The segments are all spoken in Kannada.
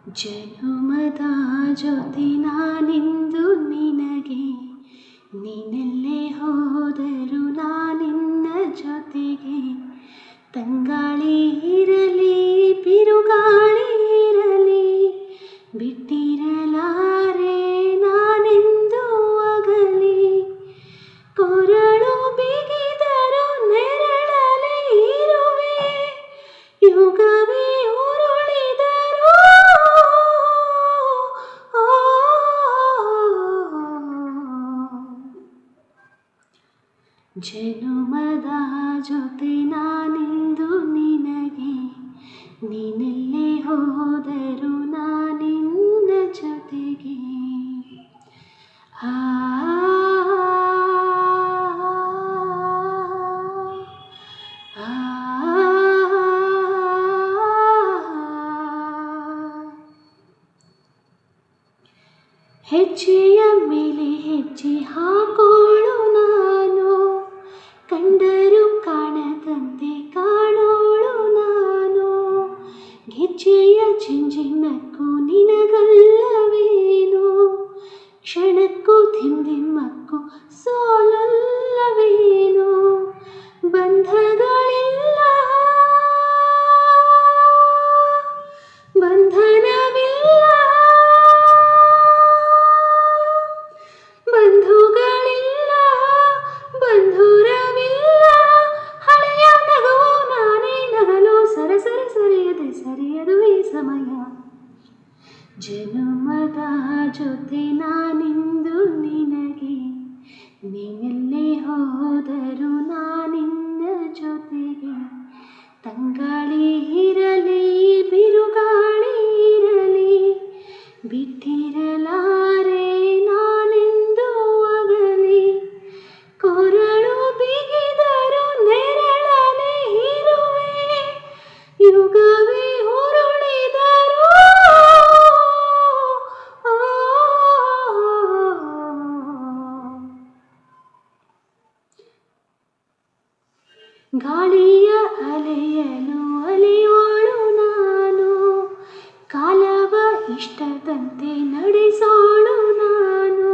ಜನುಮದ ಜೊತೆ ನಾನಿಂದು ನಿನಗೆ, ನೀನೆಲ್ಲೇ ಹೋದರೂ ನಾನಿನ್ನ ಜೊತೆಗೆ. ತಂಗಾಳಿ ಇರಲಿ ಬಿರುಗಾಳಿ ಇರಲಿ, ಬಿಟ್ಟಿರಲಾರೆ ನಾನೆಂದು ಅಗಲಿ. ಕೊರಳು ಬಿಗಿದರೂ ನೆರಳಲೆ ಇರುವೆ, ಯುಗವೇ ಉರುಳಿದರೂ. ಜನುಮದ ಜೊತೆ ನಾನಿಂದು ನಿನಗೆ, ನೀನೆಲ್ಲೇ ಹೋದರೂ ನಾನಿನ್ನ ಜೊತೆಗೆ. ಆ ಹೆಜ್ಜೆಯ ಮೇಲೆ ಹೆಜ್ಜೆ ಹಾಕೋಳು ನಾನು, ಕಂಡರೂ ಕಾಣದಂತೆ ಕಾಣೋಳು ನಾನು. ಗೆಜ್ಜೆಯ ಜಿಂಜಿನ್ನಕ್ಕೂ ನಿನಗಲ್ಲವೇನು, ಕ್ಷಣಕ್ಕೂ ಧಿಮ್ಧಿಮ್ಮಕ್ಕೂ ಸೋಲಲ್ಲವೇನು. ಬಂಧಗಳಿಲ್ಲ ಬಂಧನವಿಲ್ಲ, ಬಂಧುಗಳಿಲ್ಲ ಬಂಧುರವಿಲ್ಲ. ಹಳೆಯ ನಗುವು ನಾನೇ ನಗಲು ಸರಿಯದೆ ಸರಿಯದು ಈ ಸಮಯ. ಜನುಮದ ಜೊತೆ ನಾನಿಂದು ನಿನಗೆ, ನೀನೆಲ್ಲೇ ಹೋದರೂ ನಾನಿನ್ನ ಜೊತೆಗೆ. ತಂಗಾಳಿ ಇರಲಿ ಬಿರುಗಾಳಿ ಇರಲಿ, ಬಿಟ್ಟಿರಲಾರೆ ನಾನೆಂದು ಅಗಲಿ. ಕೊರಳು ಬಿಗಿದರೂ ನೆರಳಲೆ ಇರುವೆ, ಯುಗವೇ ಉರುಳಿದರೂ. ಗಾಳಿಯ ಅಲೆಯಲು ಅಲೆಯೋಳು ನಾನು, ಕಾಲವ ಇಷ್ಟದಂತೆ ನಡೆಸೋಳು ನಾನು.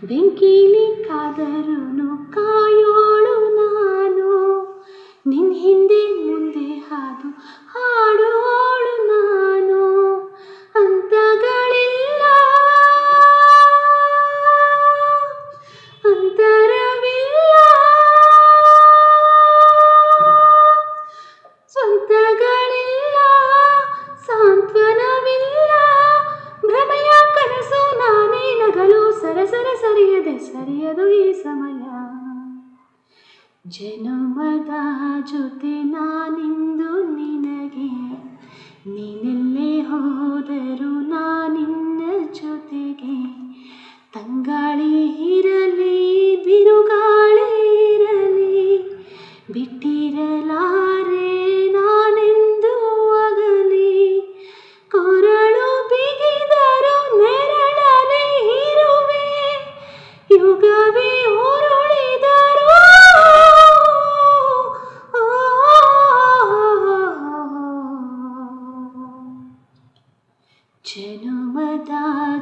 ಬೆಂಕಿಲಿ ಕಾದರೂ ಕಾಯೋಳು ನಾನು, ನಿನ್ ಹಿಂದೆ ಮುಂದೆ ಹಾದು ಹಾಡೋಳು ನಾನು. ಅಂತಗಳಿಲ್ಲ ಅಂತರವಿಲ್ಲ, ಸ್ವಂತಗಳಿಲ್ಲ ಸಾಂತ್ವನವಿಲ್ಲ. ಭ್ರಮೆಯ ಕನಸು ನಾನೇ ನಗಲು ಸರಿಯದೆ ಸರಿಯದು ಈ ಸಮಯ. ಜನುಮದ ಜೊತೆ ನಾನಿಂದು ನಿನಗೆ, ನೀನೆಲ್ಲೇ ಹೋದರೂ ನಾನಿನ್ನ ಜೊತೆಗೆ. ತಂಗಾಳಿ ಇರಲಿ ಬಿರುಗಾಳಿ ಇರಲಿ, ಬಿಟ್ಟಿರಲಾರೆ ನಾನೆಂದು ಅಗಲಿ. ಕೊರಳು ಬಿಗಿದರೂ ನೆರಳಲೆ ಇರುವೆ, ಯುಗವೇ ಉರುಳಿದರೂ. ಜನುಮದ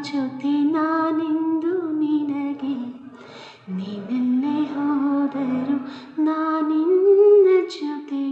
ಜೊತೆ ನಾನಿಂದು ನಿನಗೆ, ನೀನೆಲ್ಲೇ ಹೋದರೂ ನಾನಿನ್ನ ಜೊತೆ.